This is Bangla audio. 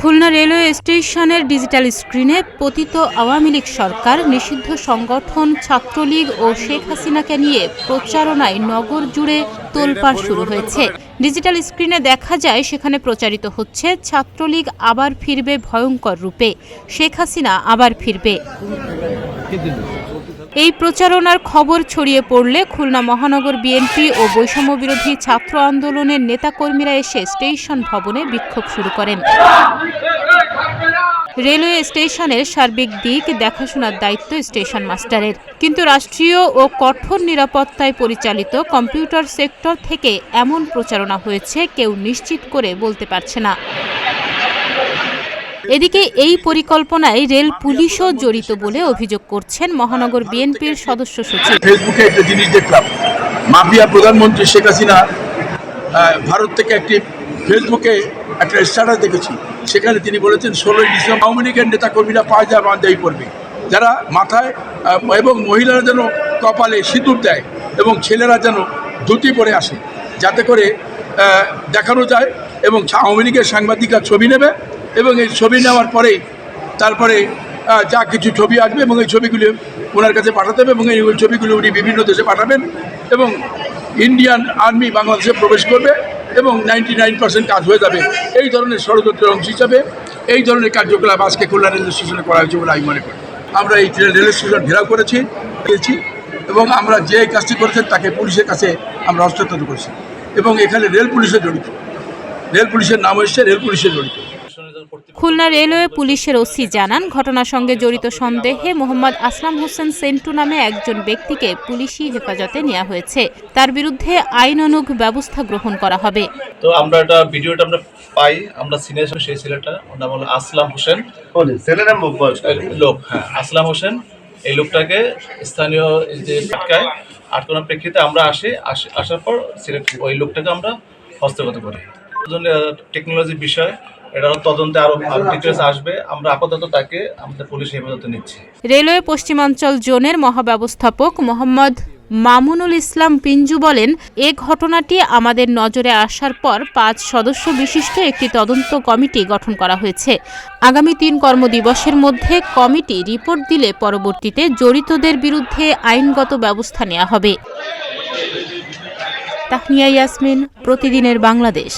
খুলনা রেলওয়ে স্টেশনের ডিজিটাল স্ক্রিনে পতিত আওয়ামী লীগ সরকার, নিষিদ্ধ সংগঠন ছাত্রলীগ ও শেখ হাসিনাকে নিয়ে প্রচারণায় নগর জুড়ে তোলপাড় শুরু হয়েছে। ডিজিটাল স্ক্রিনে দেখা যায় সেখানে প্রচারিত হচ্ছে ছাত্রলীগ আবার ফিরবে ভয়ঙ্কর রূপে, শেখ হাসিনা আবার ফিরবে। এই প্রচারণার খবর ছড়িয়ে পড়লে খুলনা মহানগর বিএনপি ও বৈষম্য বিরোধী ছাত্র আন্দোলনের নেতাকর্মীরা এসে স্টেশন ভবনে বিক্ষোভ শুরু করেন। রেলওয়ে স্টেশনের সার্বিক দিক দেখাশোনার দায়িত্ব স্টেশন মাস্টারের, কিন্তু রাষ্ট্রীয় ও কঠোর নিরাপত্তায় পরিচালিত কম্পিউটার সেক্টর থেকে এমন প্রচারণা হয়েছে কেউ নিশ্চিত করে বলতে পারছে না। এদিকে এই পরিকল্পনায় রেল পুলিশও জড়িত বলে অভিযোগ করছেন মহানগর বিএনপির সদস্য সচিব। ফেসবুকে একটা জিনিস দেখলাম, মাফিয়া প্রধানমন্ত্রী শেখ হাসিনা ভারত থেকে একটি ফেসবুকে একটা স্ট্যাটাস দেখেছি, সেখানে তিনি বলেছেন 16ই ডিসেম্বর আওয়ামী লীগের নেতাকর্মীরা পায়জামা বাঁধাই পড়বে, যারা মাথায় এবং মহিলারা যেন কপালে সিঁদুর দেয় এবং ছেলেরা যেন ধুতি পরে আসে, যাতে করে দেখানো যায় এবং আওয়ামী লীগের সাংবাদিকরা ছবি নেবে এবং এই ছবি নেওয়ার পরেই তারপরে যা কিছু ছবি আসবে এবং এই ছবিগুলি ওনার কাছে পাঠাতে হবে এবং এই ছবিগুলো উনি বিভিন্ন দেশে পাঠাবেন এবং ইন্ডিয়ান আর্মি বাংলাদেশে প্রবেশ করবে এবং 99% কাজ হয়ে যাবে। এই ধরনের ষড়যন্ত্রের অংশ হিসাবে এই ধরনের কার্যকলাপ আজকে খুলনা রেল স্টেশনে করা হয়েছে বলে আমি মনে করি। আমরা এই রেল স্টেশন ঘেরাও করেছি এবং আমরা যে কাজটি করেছেন তাকে পুলিশের কাছে আমরা হস্তান্তর করেছি এবং এখানে রেল পুলিশে জড়িত, রেল পুলিশের নাম এসছে রেল পুলিশে জড়িত। খুলনা রেলওয়ে পুলিশের ওসি জানান, ঘটনার সঙ্গে জড়িত সন্দেহে মোহাম্মদ আসলাম হোসেন সেন্টু নামে একজন ব্যক্তিকে পুলিশি হেফাজতে নেওয়া হয়েছে। তার বিরুদ্ধে আইনানুগ ব্যবস্থা গ্রহণ করা হবে। তো আমরা এটা ভিডিওটা আমরা পাই, আমরা সিনিয়র সেই ছেলেটা, ওর নাম হলো আসলাম হোসেন, ছেলের নাম লোক, হ্যাঁ আসলাম হোসেন। এই লোকটাকে স্থানীয় যে আটকানোর প্রেক্ষিতে আমরা আসার পর ওই লোকটাকে আমরা হস্তগত করি। টেকনোলজির বিষয়, এটা তদন্তে আরো ডিটেইলস আসবে। আমরা আপাতত তাকে আমাদের পুলিশ হেফাজতে নিচ্ছি। রেলওয়ে পশ্চিমাঞ্চল জোনের মহাব্যবস্থাপক মোহাম্মদ মামুনুল ইসলাম পিঞ্জু বলেন, এ ঘটনাটি আমাদের নজরে আসার পর 5 সদস্য বিশিষ্ট একটি তদন্ত কমিটি গঠন করা হয়েছে। আগামী 3 কর্মদিবসের মধ্যে কমিটি রিপোর্ট দিলে পরবর্তীতে জড়িতদের বিরুদ্ধে আইনগত ব্যবস্থা নেওয়া হবে। তাহনিয়া ইয়াসমিন, প্রতিদিনের বাংলাদেশ।